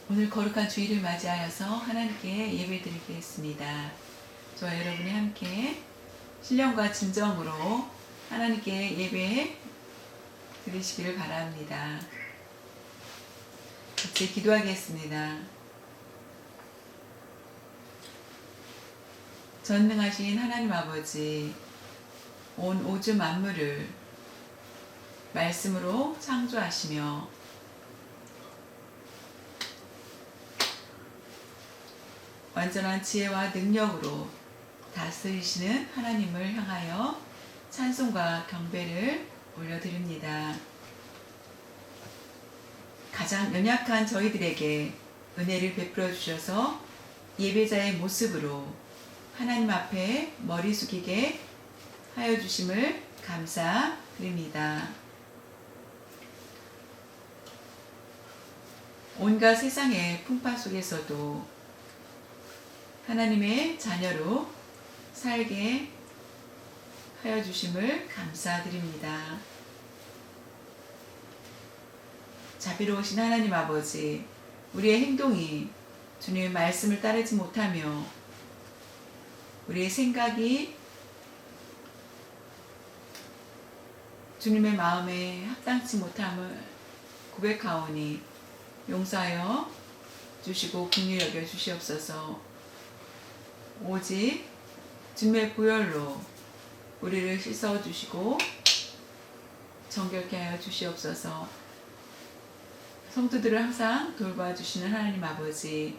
오늘 거룩한 주일을 맞이하여서 하나님께 예배드리겠습니다. 저와 여러분이 함께 신령과 진정으로 하나님께 예배 드리시기를 바랍니다. 같이 기도하겠습니다. 전능하신 하나님 아버지, 온 우주 만물을 말씀으로 창조하시며 완전한 지혜와 능력으로 다스리시는 하나님을 향하여 찬송과 경배를 올려드립니다. 가장 연약한 저희들에게 은혜를 베풀어 주셔서 예배자의 모습으로 하나님 앞에 머리 숙이게 하여 주심을 감사드립니다. 온갖 세상의 풍파 속에서도 하나님의 자녀로 살게 하여 주심을 감사드립니다. 자비로우신 하나님 아버지, 우리의 행동이 주님의 말씀을 따르지 못하며 우리의 생각이 주님의 마음에 합당치 못함을 고백하오니 용서하여 주시고 긍휼히 여겨 주시옵소서. 오직 주님의 보혈로 우리를 씻어주시고 정결케 하여 주시옵소서. 성도들을 항상 돌봐주시는 하나님 아버지,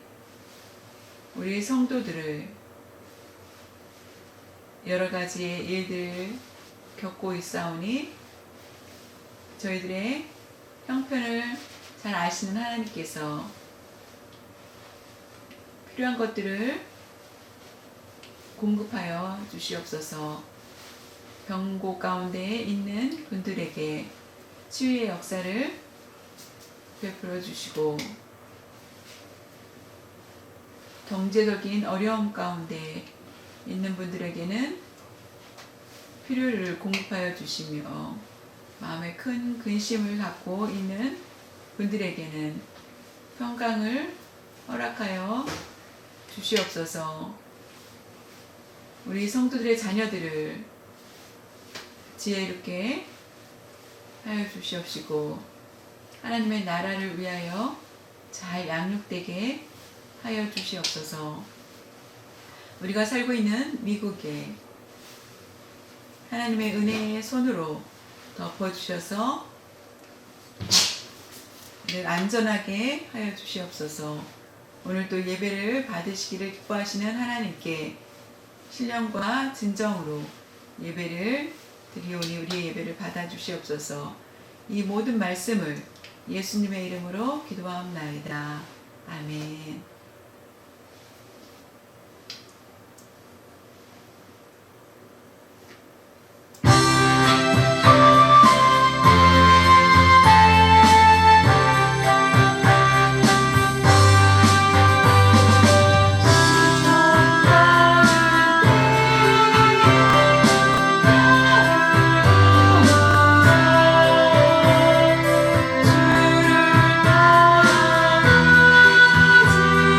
우리 성도들을 여러 가지의 일들을 겪고 있사오니 저희들의 형편을 잘 아시는 하나님께서 필요한 것들을 공급하여 주시옵소서. 병고 가운데 있는 분들에게 치유의 역사를 베풀어 주시고 경제적인 어려움 가운데 있는 분들에게는 필요를 공급하여 주시며 마음에 큰 근심을 갖고 있는 분들에게는 평강을 허락하여 주시옵소서. 우리 성도들의 자녀들을 지혜롭게 하여 주시옵시고 하나님의 나라를 위하여 잘 양육되게 하여 주시옵소서. 우리가 살고 있는 미국에 하나님의 은혜의 손으로 덮어주셔서 늘 안전하게 하여 주시옵소서. 오늘도 예배를 받으시기를 기뻐하시는 하나님께 신령과 진정으로 예배를 드리오니 우리의 예배를 받아주시옵소서. 이 모든 말씀을 예수님의 이름으로 기도하옵나이다. 아멘. 주를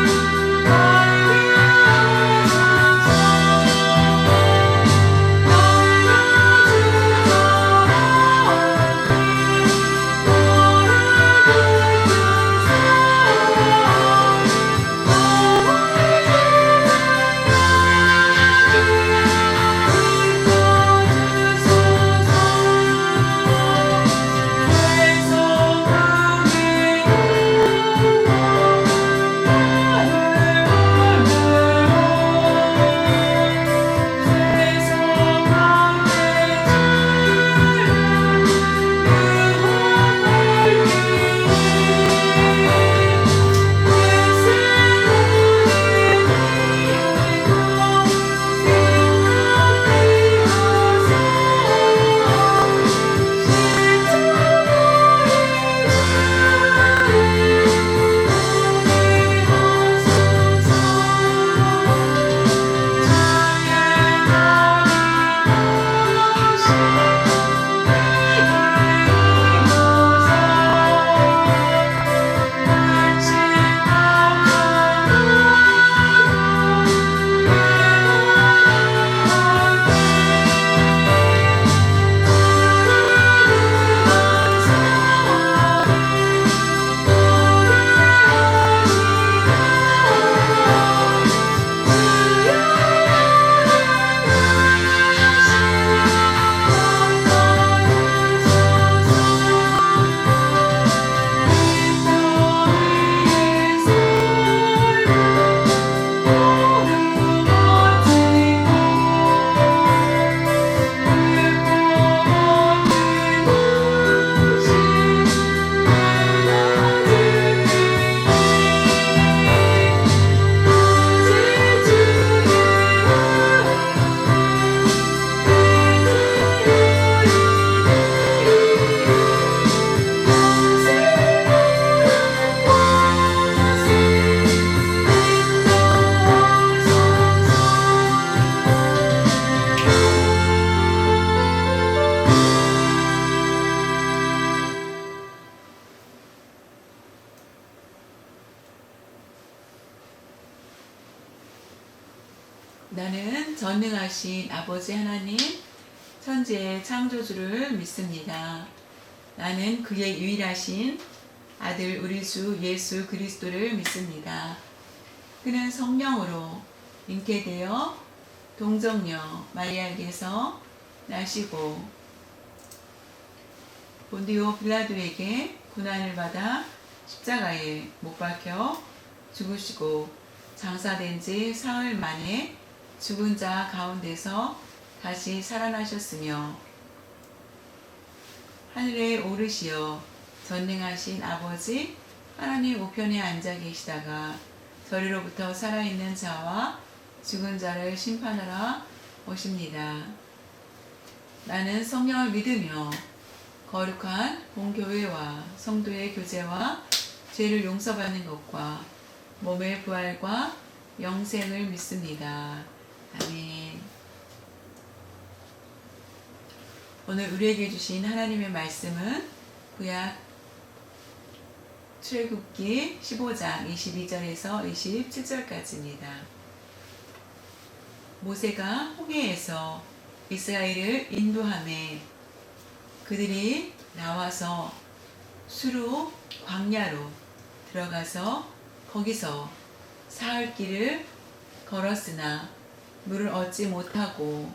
전능하신 아버지 하나님, 천지의 창조주를 믿습니다. 나는 그의 유일하신 아들 우리 주 예수 그리스도를 믿습니다. 그는 성령으로 잉태되어 동정녀 마리아에게서 나시고 본디오 빌라도에게 고난을 받아 십자가에 못 박혀 죽으시고 장사된 지 사흘 만에 죽은 자 가운데서 다시 살아나셨으며 하늘에 오르시어 전능하신 아버지 하나님 우편에 앉아 계시다가 저리로부터 살아있는 자와 죽은 자를 심판하러 오십니다. 나는 성령을 믿으며 거룩한 공교회와 성도의 교제와 죄를 용서받는 것과 몸의 부활과 영생을 믿습니다. 아멘. 오늘 우리에게 주신 하나님의 말씀은 구약 출애굽기 15장 22절에서 27절까지입니다. 모세가 홍해에서 이스라엘을 인도하매 그들이 나와서 수루 광야로 들어가서 거기서 사흘 길을 걸었으나 물을 얻지 못하고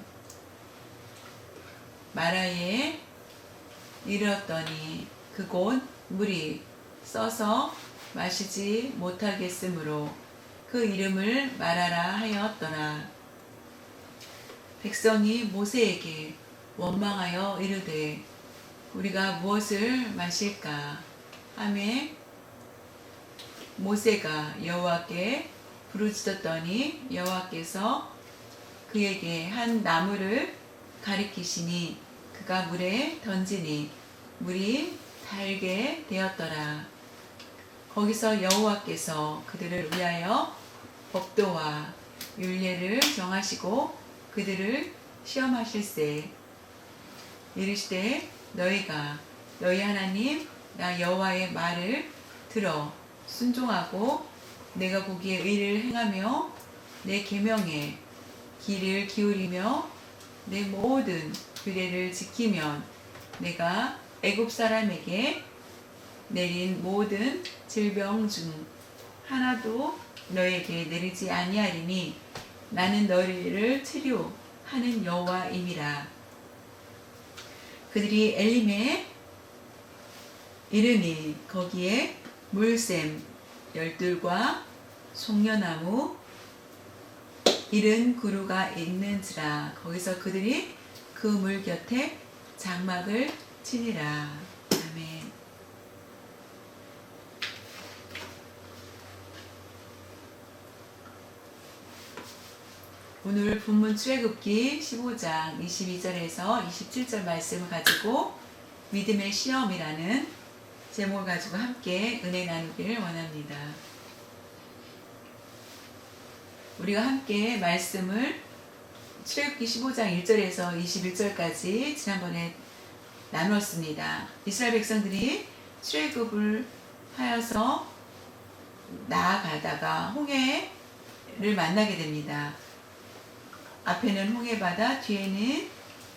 마라에 이르렀더니 그곳 물이 써서 마시지 못하겠으므로 그 이름을 마라라 하였더라. 백성이 모세에게 원망하여 이르되 우리가 무엇을 마실까 하매 모세가 여호와께 부르짖었더니 여호와께서 그에게 한 나무를 가리키시니 그가 물에 던지니 물이 달게 되었더라. 거기서 여호와께서 그들을 위하여 법도와 율례를 정하시고 그들을 시험하실세. 이르시되 너희가 너희 하나님 나 여호와의 말을 들어 순종하고 내가 보기에 의를 행하며 내 계명에 귀를 기울이며 내 모든 규례를 지키면 내가 애굽 사람에게 내린 모든 질병 중 하나도 너에게 내리지 아니하리니 나는 너희를 치료하는 여호와임이라. 그들이 엘림에 이르니 거기에 물샘 열둘과 송려나무 이른 그루가 있는지라. 거기서 그들이 그 물 곁에 장막을 치니라. 아멘. 오늘 본문 출애굽기 15장 22절에서 27절 말씀을 가지고 믿음의 시험이라는 제목을 가지고 함께 은혜 나누기를 원합니다. 우리가 함께 말씀을 출애굽기 15장 1절에서 21절까지 지난번에 나누었습니다. 이스라엘 백성들이 출애굽을 하여서 나아가다가 홍해를 만나게 됩니다. 앞에는 홍해바다, 뒤에는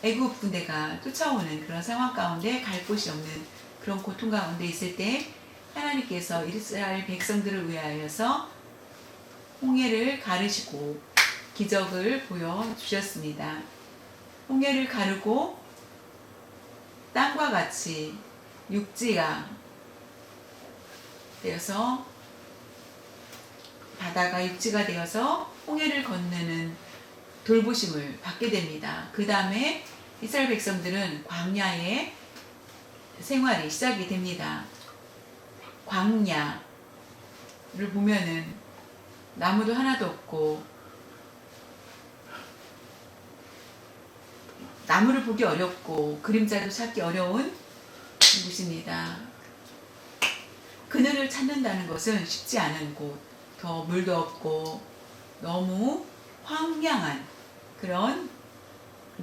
애굽 군대가 쫓아오는 그런 상황 가운데 갈 곳이 없는 그런 고통 가운데 있을 때 하나님께서 이스라엘 백성들을 위하여서 홍해를 가르시고 기적을 보여주셨습니다. 홍해를 가르고 땅과 같이 육지가 되어서 바다가 육지가 되어서 홍해를 건너는 돌보심을 받게 됩니다. 그 다음에 이스라엘 백성들은 광야의 생활이 시작이 됩니다. 광야를 보면은 나무도 하나도 없고 나무를 보기 어렵고 그림자도 찾기 어려운 곳입니다. 그늘을 찾는다는 것은 쉽지 않은 곳, 더 물도 없고 너무 황량한 그런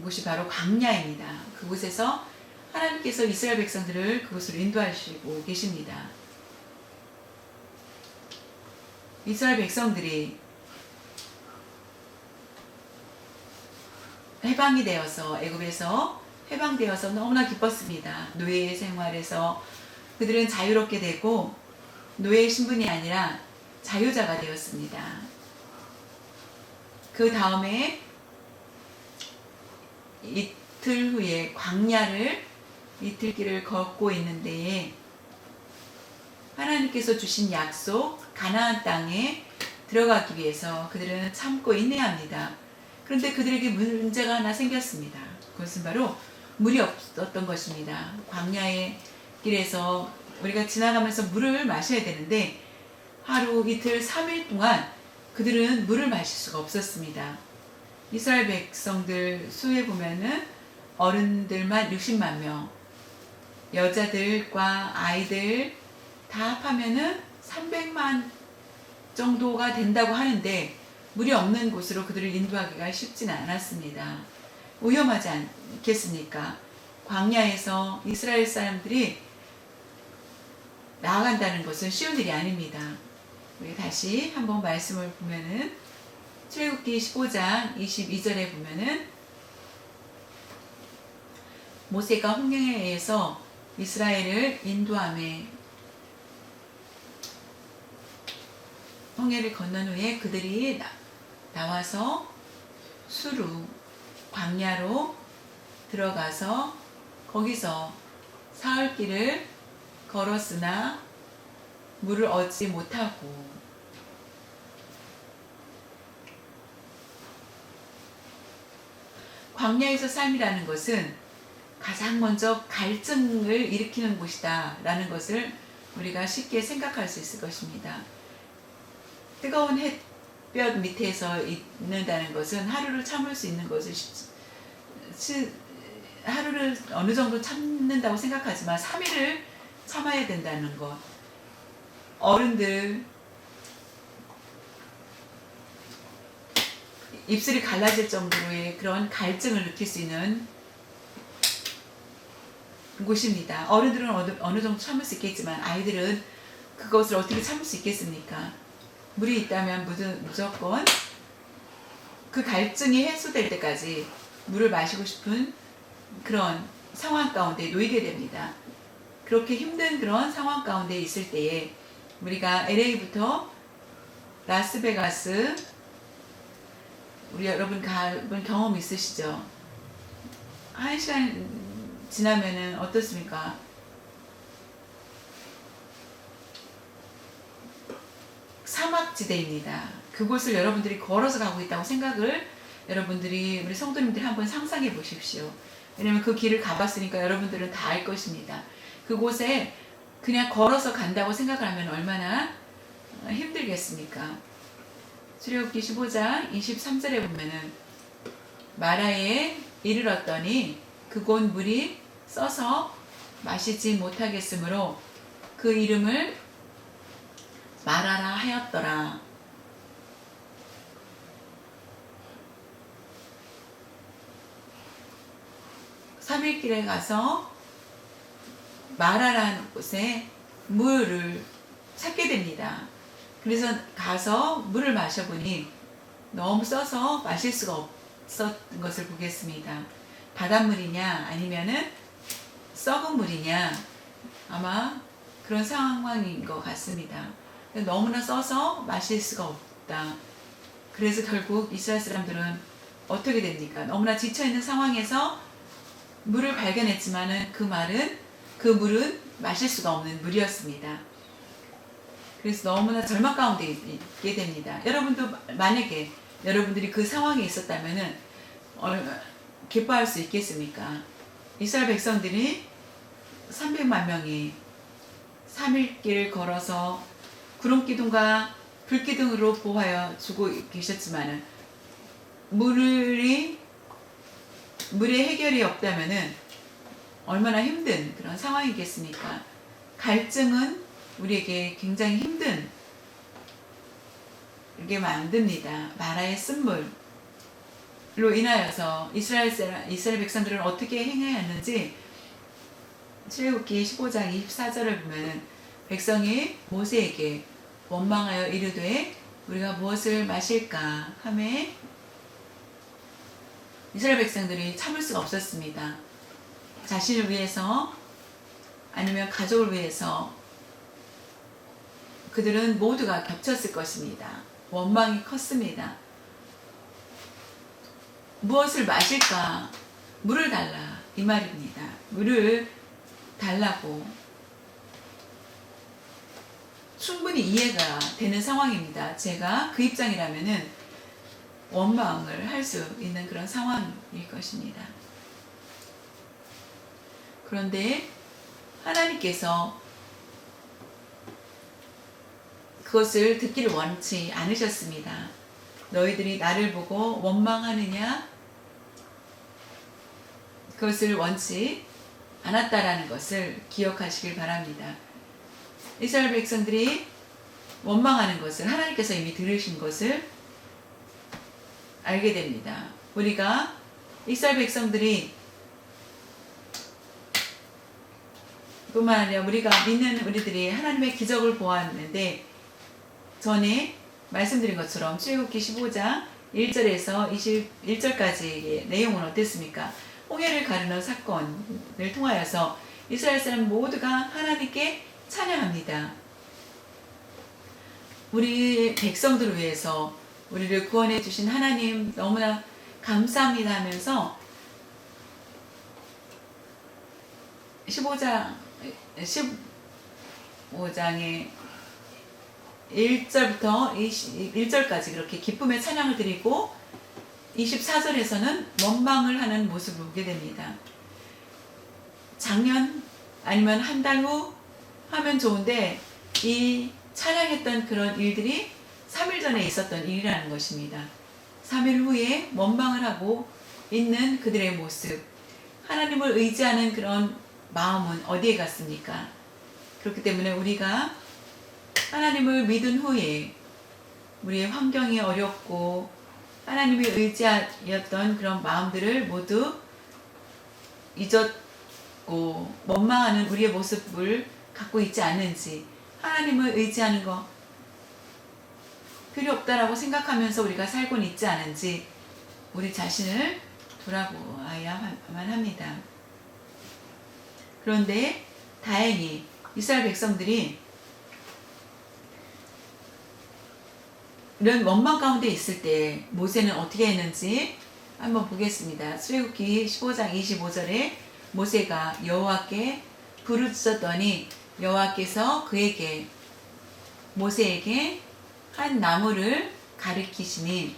곳이 바로 광야입니다. 그곳에서 하나님께서 이스라엘 백성들을 그곳으로 인도하시고 계십니다. 이스라엘 백성들이 해방이 되어서 애굽에서 해방되어서 너무나 기뻤습니다. 노예 생활에서 그들은 자유롭게 되고 노예 신분이 아니라 자유자가 되었습니다. 그 다음에 이틀 후에 광야를 이틀 길을 걷고 있는데 하나님께서 주신 약속 가나안 땅에 들어가기 위해서 그들은 참고 인내합니다. 그런데 그들에게 문제가 하나 생겼습니다. 그것은 바로 물이 없었던 것입니다. 광야의 길에서 우리가 지나가면서 물을 마셔야 되는데 하루 이틀 3일 동안 그들은 물을 마실 수가 없었습니다. 이스라엘 백성들 수에 보면은 어른들만 60만 명, 여자들과 아이들 다 합하면은 300만 정도가 된다고 하는데 물이 없는 곳으로 그들을 인도하기가 쉽지는 않았습니다. 위험하지 않겠습니까? 광야에서 이스라엘 사람들이 나아간다는 것은 쉬운 일이 아닙니다. 우리 다시 한번 말씀을 보면은 출애굽기 15장 22절에 보면은 모세가 홍해에 의해서 이스라엘을 인도함에 홍해를 건넌 후에 그들이 나와서 수루 광야로 들어가서 거기서 사흘 길을 걸었으나 물을 얻지 못하고 광야에서 삶이라는 것은 가장 먼저 갈증을 일으키는 곳이다 라는 것을 우리가 쉽게 생각할 수 있을 것입니다. 뜨거운 햇볕 밑에서 있는다는 것은 하루를 참을 수 있는 것을 하루를 어느 정도 참는다고 생각하지만 3일을 참아야 된다는 것. 어른들 입술이 갈라질 정도로의 그런 갈증을 느낄 수 있는 곳입니다. 어른들은 어느 정도 참을 수 있겠지만 아이들은 그것을 어떻게 참을 수 있겠습니까? 물이 있다면 무조건 그 갈증이 해소될 때까지 물을 마시고 싶은 그런 상황 가운데 놓이게 됩니다. 그렇게 힘든 그런 상황 가운데 있을 때에 우리가 LA부터 라스베가스 우리 여러분 가본 경험 있으시죠? 1시간 지나면은 어떻습니까? 사막지대입니다. 그곳을 여러분들이 걸어서 가고 있다고 생각을 여러분들이 우리 성도님들이 한번 상상해 보십시오. 왜냐면 그 길을 가봤으니까 여러분들은 다 알 것입니다. 그곳에 그냥 걸어서 간다고 생각을 하면 얼마나 힘들겠습니까? 출애굽기 15장 23절에 보면은 마라에 이르렀더니 그곳 물이 써서 마시지 못하겠으므로 그 이름을 마라라 하였더라. 삼일길에 가서 마라라는 곳에 물을 찾게 됩니다. 그래서 가서 물을 마셔보니 너무 써서 마실 수가 없었던 것을 보겠습니다. 바닷물이냐 아니면은 썩은 물이냐 아마 그런 상황인 것 같습니다. 너무나 써서 마실 수가 없다. 그래서 결국 이스라엘 사람들은 어떻게 됩니까? 너무나 지쳐있는 상황에서 물을 발견했지만은 그 물은 마실 수가 없는 물이었습니다. 그래서 너무나 절망 가운데 있게 됩니다. 여러분도 만약에 여러분들이 그 상황에 있었다면은 기뻐할 수 있겠습니까? 이스라엘 백성들이 300만 명이 3일 길 걸어서 구름기둥과 불기둥으로 보호하여 주고 계셨지만은 물의 해결이 없다면은 얼마나 힘든 그런 상황이겠습니까? 갈증은 우리에게 굉장히 힘든 이렇게 만듭니다. 마라의 쓴물로 인하여서 이스라엘 백성들은 어떻게 행해야 하는지 출애굽기 15장 24절을 보면은 백성이 모세에게 원망하여 이르되 우리가 무엇을 마실까 하매 이스라엘 백성들이 참을 수가 없었습니다. 자신을 위해서 아니면 가족을 위해서 그들은 모두가 겹쳤을 것입니다. 원망이 컸습니다. 무엇을 마실까? 물을 달라 이 말입니다. 물을 달라고. 충분히 이해가 되는 상황입니다. 제가 그 입장이라면은 원망을 할 수 있는 그런 상황일 것입니다. 그런데 하나님께서 그것을 듣기를 원치 않으셨습니다. 너희들이 나를 보고 원망하느냐? 그것을 원치 않았다라는 것을 기억하시길 바랍니다. 이스라엘 백성들이 원망하는 것을 하나님께서 이미 들으신 것을 알게 됩니다. 우리가 이스라엘 백성들이 뿐만 아니라 우리가 믿는 우리들이 하나님의 기적을 보았는데 전에 말씀드린 것처럼 출애굽기 15장 1절에서 21절까지의 내용은 어땠습니까? 홍해를 가르는 사건을 통하여서 이스라엘 사람 모두가 하나님께 찬양합니다. 우리 백성들을 위해서 우리를 구원해 주신 하나님 너무나 감사합니다 하면서 15장의 1절부터 21절까지 그렇게 기쁨의 찬양을 드리고 24절에서는 원망을 하는 모습을 보게 됩니다. 작년 아니면 한 달 후 하면 좋은데 이 찬양했던 그런 일들이 3일 전에 있었던 일이라는 것입니다. 3일 후에 원망을 하고 있는 그들의 모습, 하나님을 의지하는 그런 마음은 어디에 갔습니까? 그렇기 때문에 우리가 하나님을 믿은 후에 우리의 환경이 어렵고 하나님이 의지하였던 그런 마음들을 모두 잊었고 원망하는 우리의 모습을 갖고 있지 않는지, 하나님을 의지하는 거 필요 없다라고 생각하면서 우리가 살고 있지 않은지 우리 자신을 돌아보아야만 합니다. 그런데 다행히 이스라엘 백성들이 이런 원망 가운데 있을 때 모세는 어떻게 했는지 한번 보겠습니다. 출애굽기 15장 25절에 모세가 여호와께 부르짖었더니 여호와께서 그에게 모세에게 한 나무를 가리키시니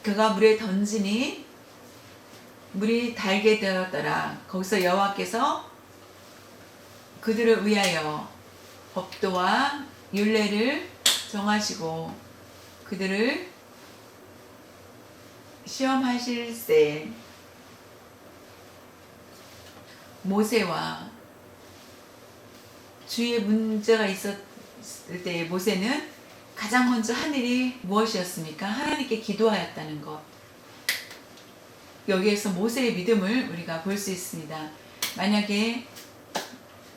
그가 물에 던지니 물이 달게 되었더라. 거기서 여호와께서 그들을 위하여 법도와 율례를 정하시고 그들을 시험하실세. 모세와 주위에 문제가 있었을 때 모세는 가장 먼저 한 일이 무엇이었습니까? 하나님께 기도하였다는 것. 여기에서 모세의 믿음을 우리가 볼 수 있습니다. 만약에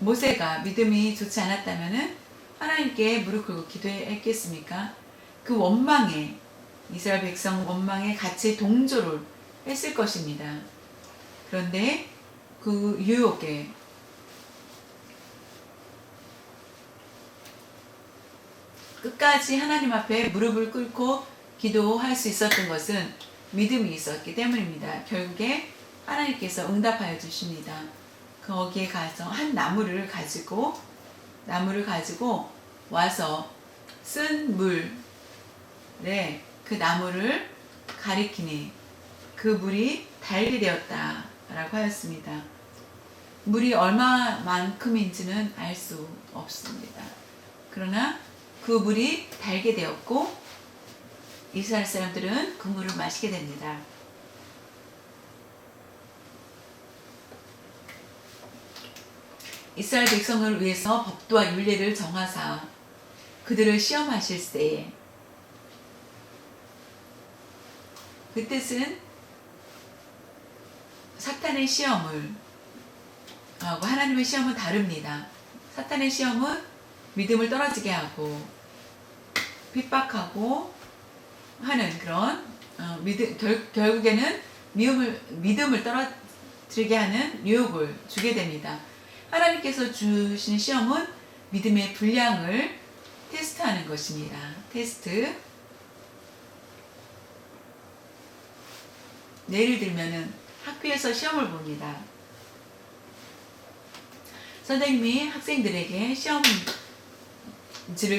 모세가 믿음이 좋지 않았다면 하나님께 무릎 꿇고 기도했겠습니까? 그 원망에, 이스라엘 백성 원망에 같이 동조를 했을 것입니다. 그런데 그 유혹에 끝까지 하나님 앞에 무릎을 꿇고 기도할 수 있었던 것은 믿음이 있었기 때문입니다. 결국에 하나님께서 응답하여 주십니다. 거기에 가서 한 나무를 가지고 와서 쓴 물에 그 나무를 가리키니 그 물이 달게 되었다라고 하였습니다. 물이 얼마만큼인지는 알 수 없습니다. 그러나 그 물이 달게 되었고 이스라엘 사람들은 그 물을 마시게 됩니다. 이스라엘 백성을 위해서 법도와 율례를 정하사 그들을 시험하실 때에, 그 뜻은 사탄의 시험을 하고 하나님의 시험은 다릅니다. 사탄의 시험은 믿음을 떨어지게 하고 핍박하고 하는 그런 결국에는 믿음을 떨어뜨리게 하는 유혹을 주게 됩니다. 하나님께서 주신 시험은 믿음의 분량을 테스트하는 것입니다. 테스트. 예를 들면은 학교에서 시험을 봅니다. 선생님이 학생들에게 시험지를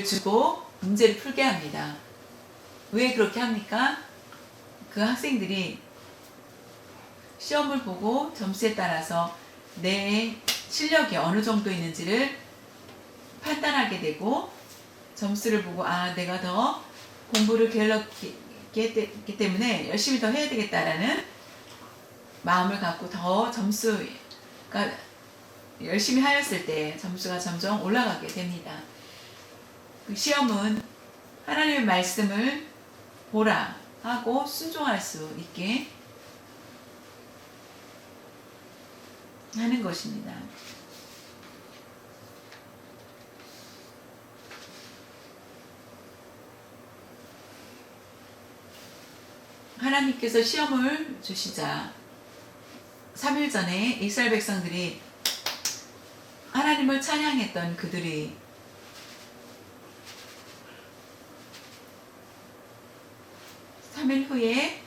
주고 문제를 풀게 합니다. 왜 그렇게 합니까? 그 학생들이 시험을 보고 점수에 따라서 내 실력이 어느 정도 있는지를 판단하게 되고, 점수를 보고 내가 더 공부를 게을렀기 때문에 열심히 더 해야 되겠다라는 마음을 갖고 더 점수가 열심히 하였을 때 점수가 점점 올라가게 됩니다. 그 시험은 하나님의 말씀을 보라 하고 순종할 수 있게 하는 것입니다. 하나님께서 시험을 주시자 3일 전에 이스라엘 백성들이 하나님을 찬양했던 그들이 3일 후에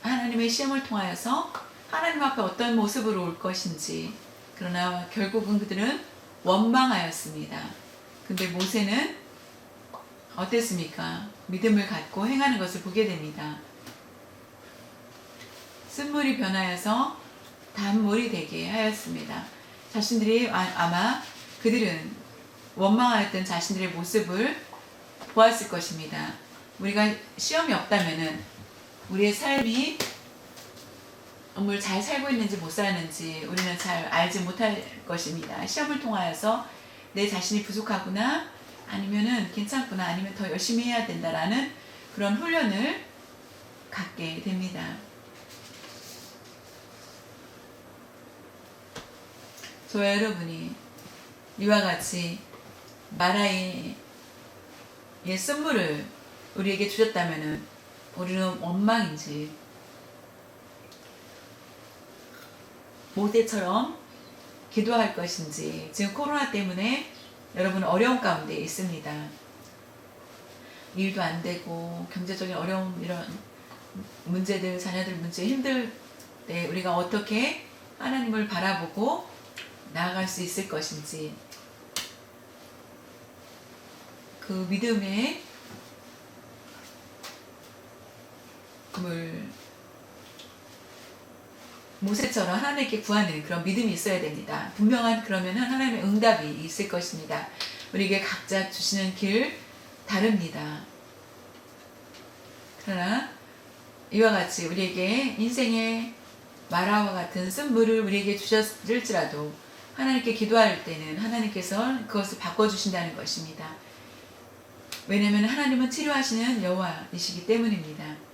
하나님의 시험을 통하여서 하나님 앞에 어떤 모습으로 올 것인지, 그러나 결국은 그들은 원망하였습니다. 근데 모세는 어땠습니까? 믿음을 갖고 행하는 것을 보게 됩니다. 쓴물이 변하여서 단물이 되게 하였습니다. 자신들이 아마 그들은 원망하였던 자신들의 모습을 보았을 것입니다. 우리가 시험이 없다면은 우리의 삶이 잘 살고 있는지 못 살았는지 우리는 잘 알지 못할 것입니다. 시험을 통하여서 내 자신이 부족하구나, 아니면은 괜찮구나, 아니면 더 열심히 해야 된다라는 그런 훈련을 갖게 됩니다. 저와 여러분이 이와 같이 마라의 쓴물을 우리에게 주셨다면은 우리는 원망인지 모세처럼 기도할 것인지, 지금 코로나 때문에 여러분 어려움 가운데 있습니다. 일도 안 되고 경제적인 어려움, 이런 문제들, 자녀들 문제 힘들 때 우리가 어떻게 하나님을 바라보고 나아갈 수 있을 것인지, 그 믿음의 모세처럼 하나님께 구하는 그런 믿음이 있어야 됩니다. 분명한 그러면은 하나님의 응답이 있을 것입니다. 우리에게 각자 주시는 길 다릅니다. 그러나 이와 같이 우리에게 인생의 마라와 같은 쓴물을 우리에게 주셨을지라도 하나님께 기도할 때는 하나님께서 그것을 바꿔주신다는 것입니다. 왜냐하면 하나님은 치료하시는 여호와이시기 때문입니다.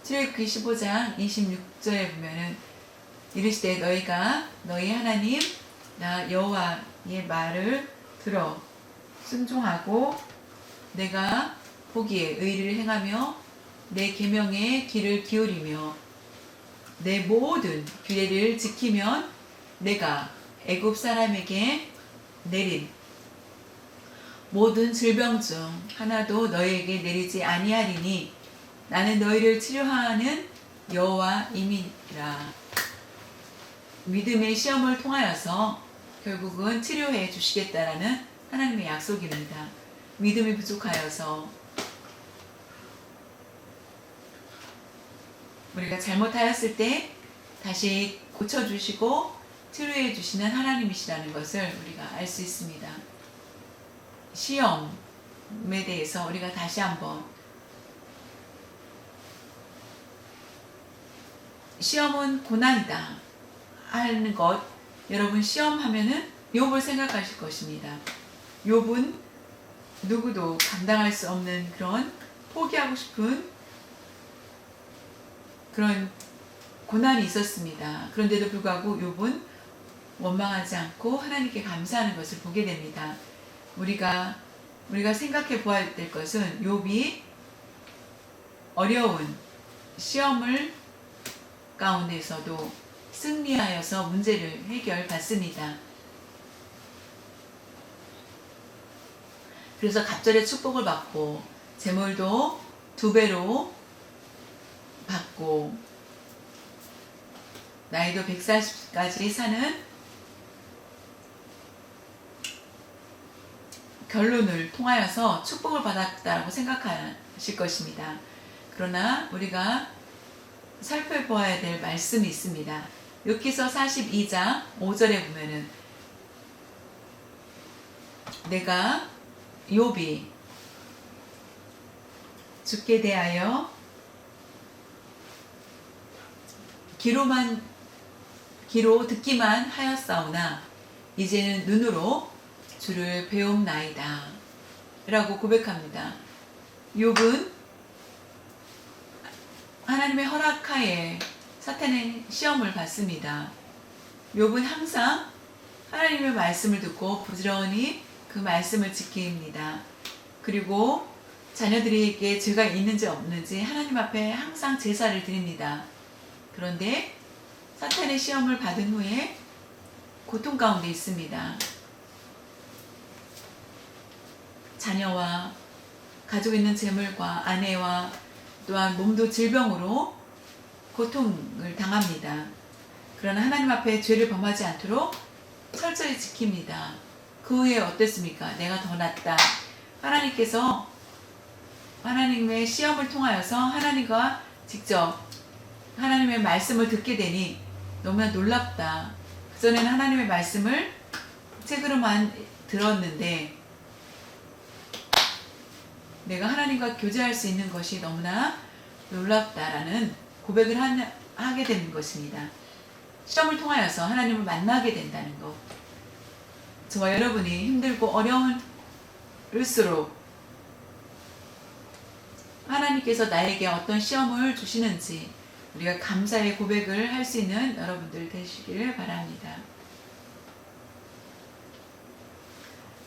출애굽기 15장 26절에 보면은 이르시되 너희가 너희 하나님 나 여호와의 말을 들어 순종하고 내가 보기에 의를 행하며 내 계명에 귀를 기울이며 내 모든 규례를 지키면 내가 애굽 사람에게 내린 모든 질병 중 하나도 너희에게 내리지 아니하리니 나는 너희를 치료하는 여호와임이라. 믿음의 시험을 통하여서 결국은 치료해 주시겠다라는 하나님의 약속입니다. 믿음이 부족하여서 우리가 잘못하였을 때 다시 고쳐주시고 치료해 주시는 하나님이시라는 것을 우리가 알 수 있습니다. 시험에 대해서 우리가 다시 한번, 시험은 고난이다 하는 것, 여러분 시험하면은 욥을 생각하실 것입니다. 욥은 누구도 감당할 수 없는 그런 포기하고 싶은 그런 고난이 있었습니다. 그런데도 불구하고 욥은 원망하지 않고 하나님께 감사하는 것을 보게 됩니다. 우리가 우리가 생각해 보아야 될 것은 욥이 어려운 시험을 가운데서도 승리하여서 문제를 해결받습니다. 그래서 갑절의 축복을 받고 재물도 2배로 받고 나이도 140까지 사는 결론을 통하여서 축복을 받았다고 생각하실 것입니다. 그러나 우리가 살펴보아야 될 말씀이 있습니다. 욥기서 42장 5절에 보면은 내가 욥이 주께 대하여 귀로 듣기만 하였사오나 이제는 눈으로 주를 배움나이다 라고 고백합니다. 욥은 하나님의 허락하에 사탄의 시험을 받습니다. 욥은 항상 하나님의 말씀을 듣고 부지런히 그 말씀을 지킵니다. 그리고 자녀들에게 죄가 있는지 없는지 하나님 앞에 항상 제사를 드립니다. 그런데 사탄의 시험을 받은 후에 고통 가운데 있습니다. 자녀와 가지고 있는 재물과 아내와 또한 몸도 질병으로 고통을 당합니다. 그러나 하나님 앞에 죄를 범하지 않도록 철저히 지킵니다. 그 후에 어땠습니까? 내가 더 낫다. 하나님께서 하나님의 시험을 통하여서 하나님과 직접 하나님의 말씀을 듣게 되니 너무나 놀랍다. 그전에는 하나님의 말씀을 책으로만 들었는데 내가 하나님과 교제할 수 있는 것이 너무나 놀랍다라는 고백을 하게 되는 것입니다. 시험을 통하여서 하나님을 만나게 된다는 것. 저와 여러분이 힘들고 어려울수록 하나님께서 나에게 어떤 시험을 주시는지 우리가 감사의 고백을 할 수 있는 여러분들 되시기를 바랍니다.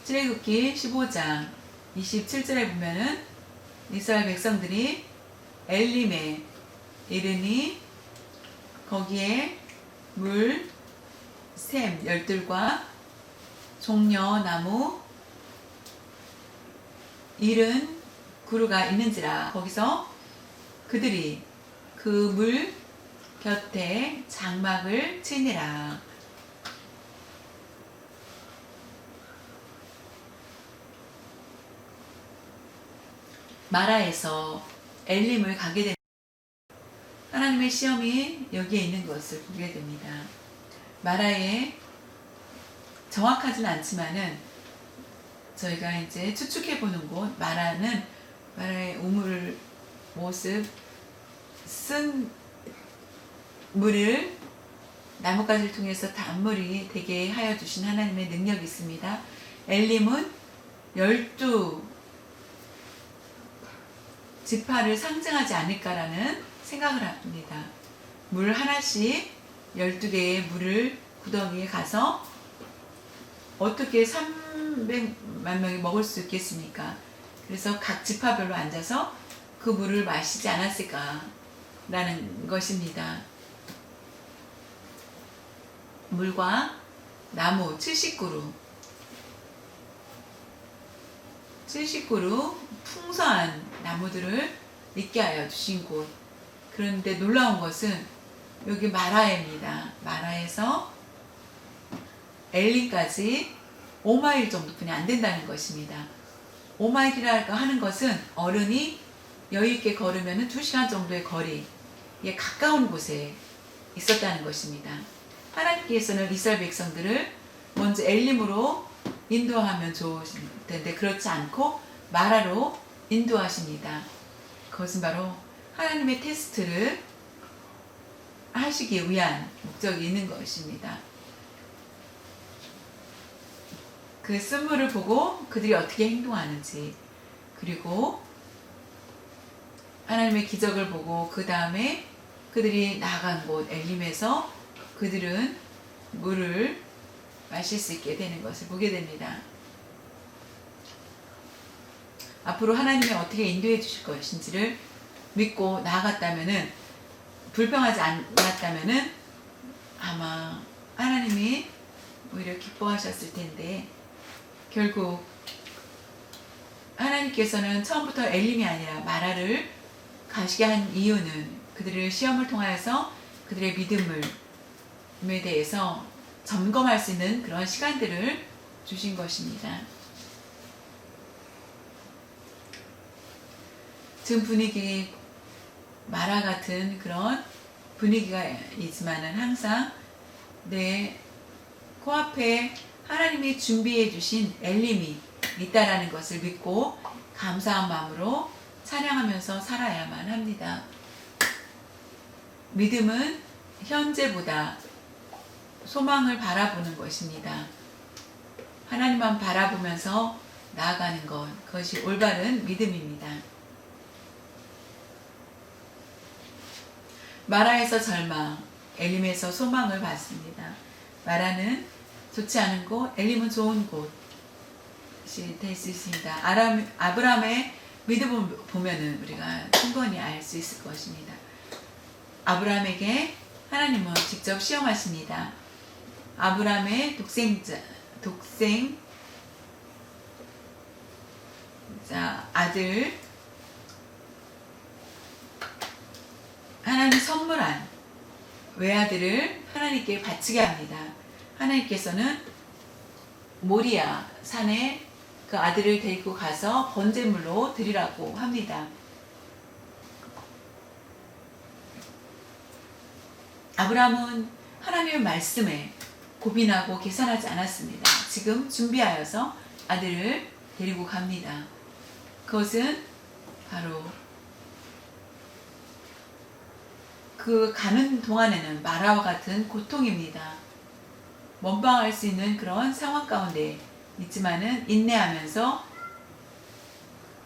출애굽기 15장 27절에 보면은 이스라엘 백성들이 엘림에 이르니 거기에 물, 샘, 열둘과 종려나무, 이른 구루가 있는지라. 거기서 그들이 그 물 곁에 장막을 치니라. 마라에서 엘림을 가게 됩니다. 하나님의 시험이 여기에 있는 것을 보게 됩니다. 마라에 정확하진 않지만은 저희가 이제 추측해 보는 곳, 마라의 우물 모습, 쓴 물을 나뭇가지를 통해서 단물이 되게 하여 주신 하나님의 능력이 있습니다. 엘림은 12 지파를 상징하지 않을까라는 생각을 합니다. 물 하나씩 12개의 물을 구덩이에 가서 어떻게 300만 명이 먹을 수 있겠습니까? 그래서 각 지파별로 앉아서 그 물을 마시지 않았을까라는 것입니다. 물과 나무 70그루 풍성한 나무들을 있게 하여 주신 곳. 그런데 놀라운 것은 여기 마라입니다. 마라에서 엘림까지 5마일 정도뿐이 안 된다는 것입니다. 5마일이라고 하는 것은 어른이 여유있게 걸으면 2시간 정도의 거리에 가까운 곳에 있었다는 것입니다. 하나님께서는 이스라엘 백성들을 먼저 엘림으로 인도하면 좋으실 텐데 그렇지 않고 마라로 인도하십니다. 그것은 바로 하나님의 테스트를 하시기 위한 목적이 있는 것입니다. 그 쓴물을 보고 그들이 어떻게 행동하는지, 그리고 하나님의 기적을 보고 그 다음에 그들이 나간 곳 엘림에서 그들은 물을 마실 수 있게 되는 것을 보게 됩니다. 앞으로 하나님이 어떻게 인도해 주실 것인지를 믿고 나아갔다면은, 불평하지 않았다면은 아마 하나님이 오히려 기뻐하셨을 텐데, 결국 하나님께서는 처음부터 엘림이 아니라 마라를 가시게 한 이유는 그들의 시험을 통하여서 그들의 믿음에 대해서 점검할 수 있는 그런 시간들을 주신 것입니다. 지금 분위기 마라 같은 그런 분위기가 있지만은 항상 내 코앞에 하나님이 준비해 주신 엘림이 있다라는 것을 믿고 감사한 마음으로 찬양하면서 살아야만 합니다. 믿음은 현재보다 소망을 바라보는 것입니다. 하나님만 바라보면서 나아가는 것, 그것이 올바른 믿음입니다. 마라에서 절망, 엘림에서 소망을 받습니다. 마라는 좋지 않은 곳, 엘림은 좋은 곳이 될 수 있습니다. 아브라함의 믿음을 보면은 우리가 충분히 알 수 있을 것입니다. 아브라함에게 하나님은 직접 시험하십니다. 아브라함의 아들, 하나님 선물한 외아들을 하나님께 바치게 합니다. 하나님께서는 모리아 산에 그 아들을 데리고 가서 번제물로 드리라고 합니다. 아브라함은 하나님의 말씀에 고민하고 계산하지 않았습니다. 지금 준비하여서 아들을 데리고 갑니다. 그것은 바로 그 가는 동안에는 마라와 같은 고통입니다. 원방할 수 있는 그런 상황 가운데 있지만은 인내하면서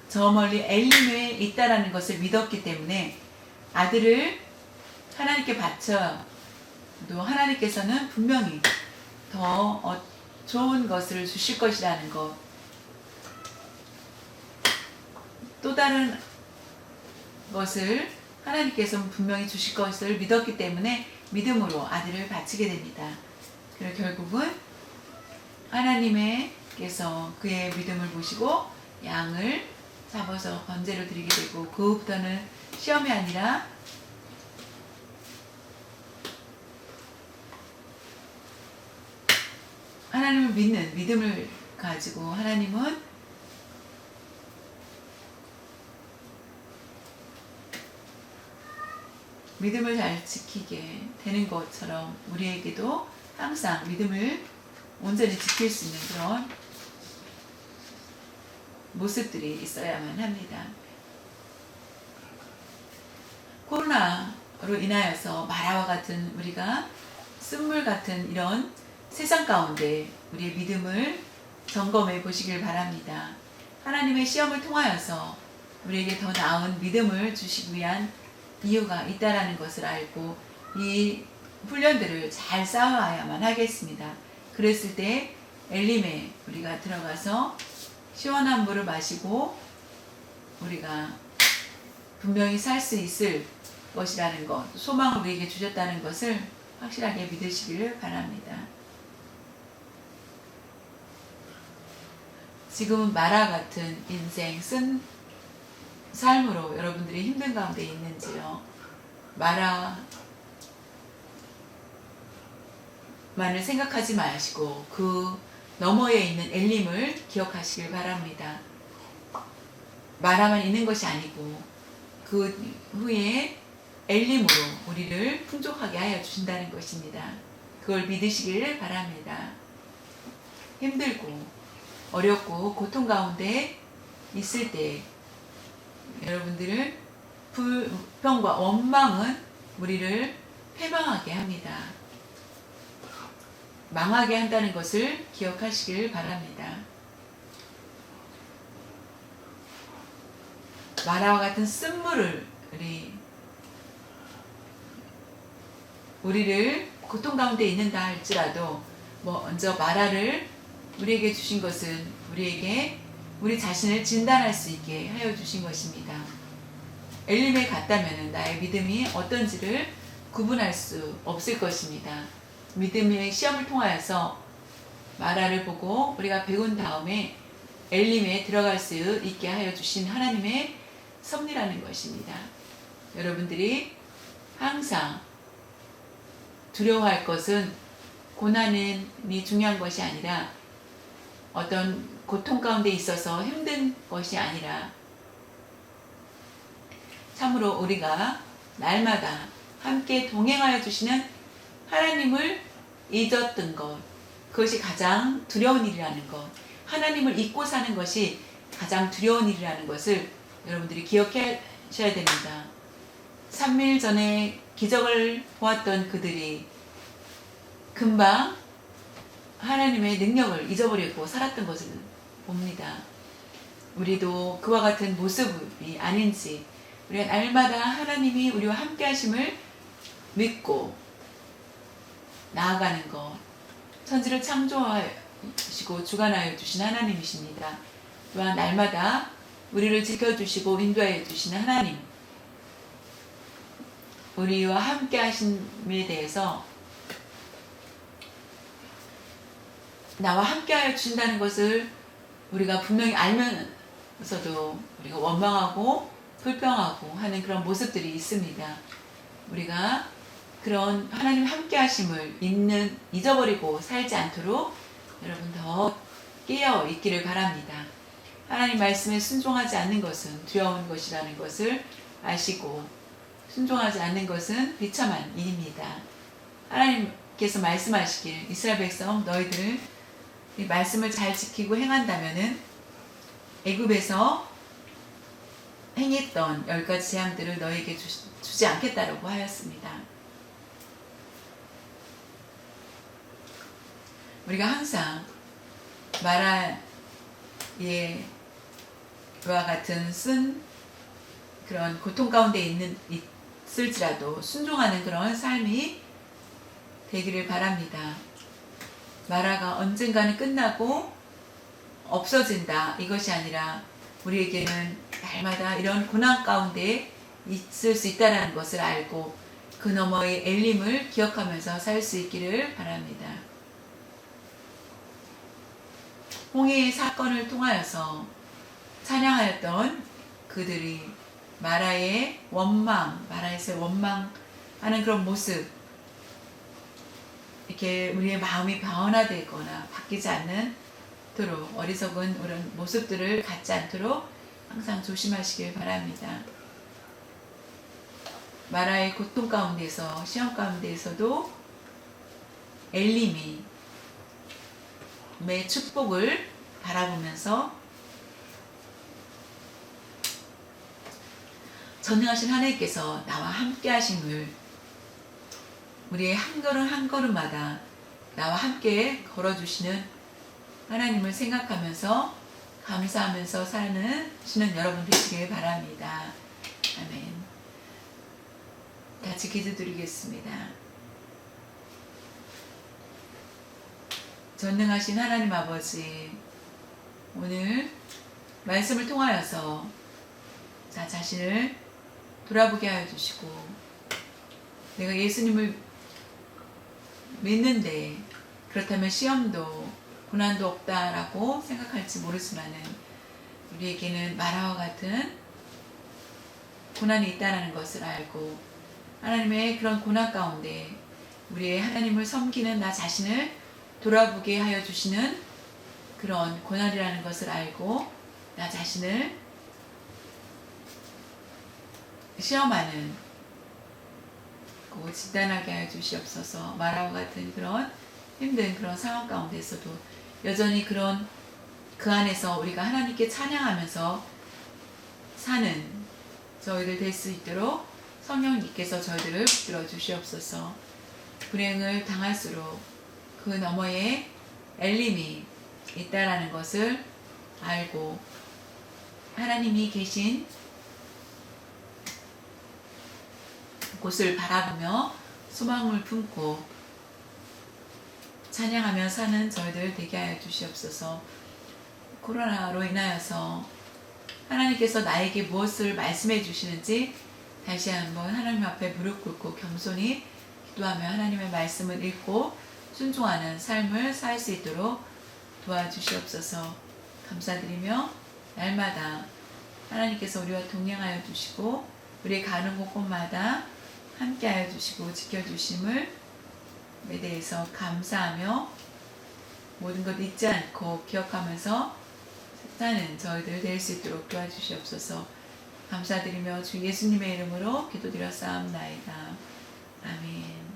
저 멀리 엘림에 있다라는 것을 믿었기 때문에 아들을 하나님께 바쳐 또 하나님께서는 분명히 더 좋은 것을 주실 것이라는 것, 또 다른 것을 하나님께서는 분명히 주실 것을 믿었기 때문에 믿음으로 아들을 바치게 됩니다. 그리고 결국은 하나님께서 그의 믿음을 보시고 양을 잡아서 번제로 드리게 되고, 그 후부터는 시험이 아니라 하나님을 믿는 믿음을 가지고 하나님은 믿음을 잘 지키게 되는 것처럼 우리에게도 항상 믿음을 온전히 지킬 수 있는 그런 모습들이 있어야만 합니다. 코로나로 인하여서 마라와 같은 우리가 쓴물 같은 이런 세상 가운데 우리의 믿음을 점검해 보시길 바랍니다. 하나님의 시험을 통하여서 우리에게 더 나은 믿음을 주시기 위한 이유가 있다라는 것을 알고 이 훈련들을 잘 쌓아야만 하겠습니다. 그랬을 때 엘림에 우리가 들어가서 시원한 물을 마시고 우리가 분명히 살 수 있을 것이라는 것, 소망을 우리에게 주셨다는 것을 확실하게 믿으시기를 바랍니다. 지금은 마라 같은 인생 쓴 삶으로 여러분들이 힘든 가운데 있는지요? 마라만을 생각하지 마시고 그 너머에 있는 엘림을 기억하시길 바랍니다. 마라만 있는 것이 아니고 그 후에 엘림으로 우리를 풍족하게 하여 주신다는 것입니다. 그걸 믿으시길 바랍니다. 힘들고 어렵고 고통 가운데 있을 때 여러분들을 불평과 원망은 우리를 패망하게 합니다. 망하게 한다는 것을 기억하시길 바랍니다. 마라와 같은 쓴물을 우리를 고통 가운데 있는다 할지라도 먼저 마라를 우리에게 주신 것은 우리에게 우리 자신을 진단할 수 있게 하여 주신 것입니다. 엘림에 갔다면 나의 믿음이 어떤지를 구분할 수 없을 것입니다. 믿음의 시험을 통하여서 마라를 보고 우리가 배운 다음에 엘림에 들어갈 수 있게 하여 주신 하나님의 섭리라는 것입니다. 여러분들이 항상 두려워할 것은 고난이 중요한 것이 아니라 어떤 고통 가운데 있어서 힘든 것이 아니라 참으로 우리가 날마다 함께 동행하여 주시는 하나님을 잊었던 것, 그것이 가장 두려운 일이라는 것, 하나님을 잊고 사는 것이 가장 두려운 일이라는 것을 여러분들이 기억하셔야 됩니다. 3일 전에 기적을 보았던 그들이 금방 하나님의 능력을 잊어버리고 살았던 것을 봅니다. 우리도 그와 같은 모습이 아닌지, 우리가 날마다 하나님이 우리와 함께 하심을 믿고 나아가는 것, 천지를 창조하시고 주관하여 주신 하나님이십니다. 또한 날마다 우리를 지켜주시고 인도하여 주시는 하나님, 우리와 함께 하심에 대해서 나와 함께 하여 주신다는 것을 우리가 분명히 알면서도 우리가 원망하고 불평하고 하는 그런 모습들이 있습니다. 우리가 그런 하나님 함께 하심을 잊어버리고 살지 않도록 여러분 더 깨어 있기를 바랍니다. 하나님 말씀에 순종하지 않는 것은 두려운 것이라는 것을 아시고, 순종하지 않는 것은 비참한 일입니다. 하나님께서 말씀하시길 이스라엘 백성 너희들 이 말씀을 잘 지키고 행한다면은 애굽에서 행했던 10가지 재앙들을 너에게 주지 않겠다라고 하였습니다. 우리가 항상 마라의 와 같은 쓴 그런 고통 가운데 있을지라도 순종하는 그런 삶이 되기를 바랍니다. 마라가 언젠가는 끝나고 없어진다, 이것이 아니라 우리에게는 날마다 이런 고난 가운데 있을 수 있다는 것을 알고 그 너머의 엘림을 기억하면서 살 수 있기를 바랍니다. 홍해의 사건을 통하여서 찬양하였던 그들이 마라에서 원망하는 그런 모습, 이렇게 우리의 마음이 변화되거나 바뀌지 않도록 어리석은 그런 모습들을 갖지 않도록 항상 조심하시길 바랍니다. 마라의 고통 가운데서, 시험 가운데서도 엘림이 매 축복을 바라보면서 전능하신 하나님께서 나와 함께 하심을 우리의 한 걸음 한 걸음마다 나와 함께 걸어주시는 하나님을 생각하면서 감사하면서 사시는 여러분 되시길 바랍니다. 아멘. 같이 기도드리겠습니다. 전능하신 하나님 아버지, 오늘 말씀을 통하여서 나 자신을 돌아보게 하여 주시고, 내가 예수님을 믿는데 그렇다면 시험도 고난도 없다라고 생각할지 모르지만은 우리에게는 마라와 같은 고난이 있다는 것을 알고, 하나님의 그런 고난 가운데 우리의 하나님을 섬기는 나 자신을 돌아보게 하여 주시는 그런 고난이라는 것을 알고 나 자신을 시험하는 진단하게 하여 주시옵소서. 마라와 같은 그런 힘든 그런 상황 가운데서도 여전히 그런 그 안에서 우리가 하나님께 찬양하면서 사는 저희들 될 수 있도록 성령님께서 저희들을 붙들어 주시옵소서. 불행을 당할수록 그 너머에 엘림이 있다라는 것을 알고 하나님이 계신 곳을 바라보며 소망을 품고 찬양하며 사는 저희들 되게 하여 주시옵소서. 코로나로 인하여서 하나님께서 나에게 무엇을 말씀해 주시는지 다시 한번 하나님 앞에 무릎 꿇고 겸손히 기도하며 하나님의 말씀을 읽고 순종하는 삶을 살 수 있도록 도와주시옵소서. 감사드리며 날마다 하나님께서 우리와 동행하여 주시고 우리 가는 곳곳마다 함께하여 주시고 지켜주심을 대해서 감사하며 모든 것 잊지 않고 기억하면서 사는 저희들 될 수 있도록 도와주시옵소서. 감사드리며 주 예수님의 이름으로 기도드렸사옵나이다. 아멘.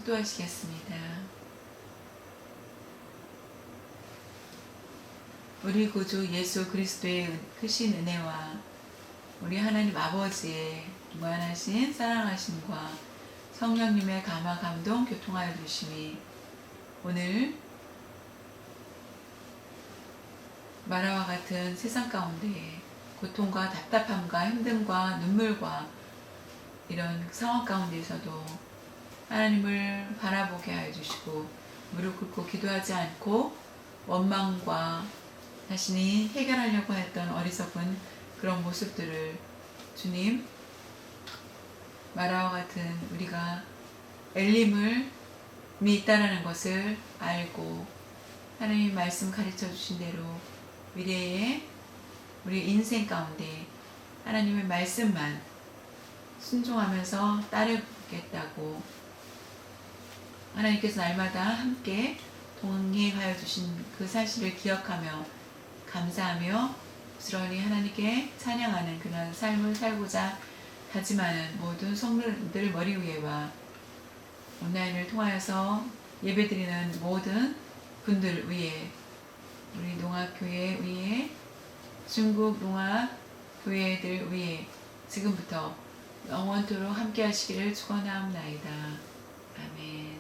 축도하시겠습니다. 우리 구주 예수 그리스도의 크신 은혜와 우리 하나님 아버지의 무한하신 사랑하심과 성령님의 감화 감동 교통하여 주심이 오늘 마라와 같은 세상 가운데 고통과 답답함과 힘듦과 눈물과 이런 상황 가운데서도 하나님을 바라보게 하여 주시고 무릎 꿇고 기도하지 않고 원망과 자신이 해결하려고 했던 어리석은 그런 모습들을 주님 마라와 같은 우리가 엘림을 있다라는 것을 알고 하나님의 말씀 가르쳐 주신 대로 미래의 우리 인생 가운데 하나님의 말씀만 순종하면서 따르겠다고 하나님께서 날마다 함께 동행하여 주신 그 사실을 기억하며 감사하며 부지런히 하나님께 찬양하는 그런 삶을 살고자 다짐하는 모든 성도들 머리 위에와 온라인을 통하여서 예배드리는 모든 분들 위에 우리 농학교회 위에 중국 농학교회들 위에 지금부터 영원토록 함께 하시기를 축원하옵나이다. 아멘.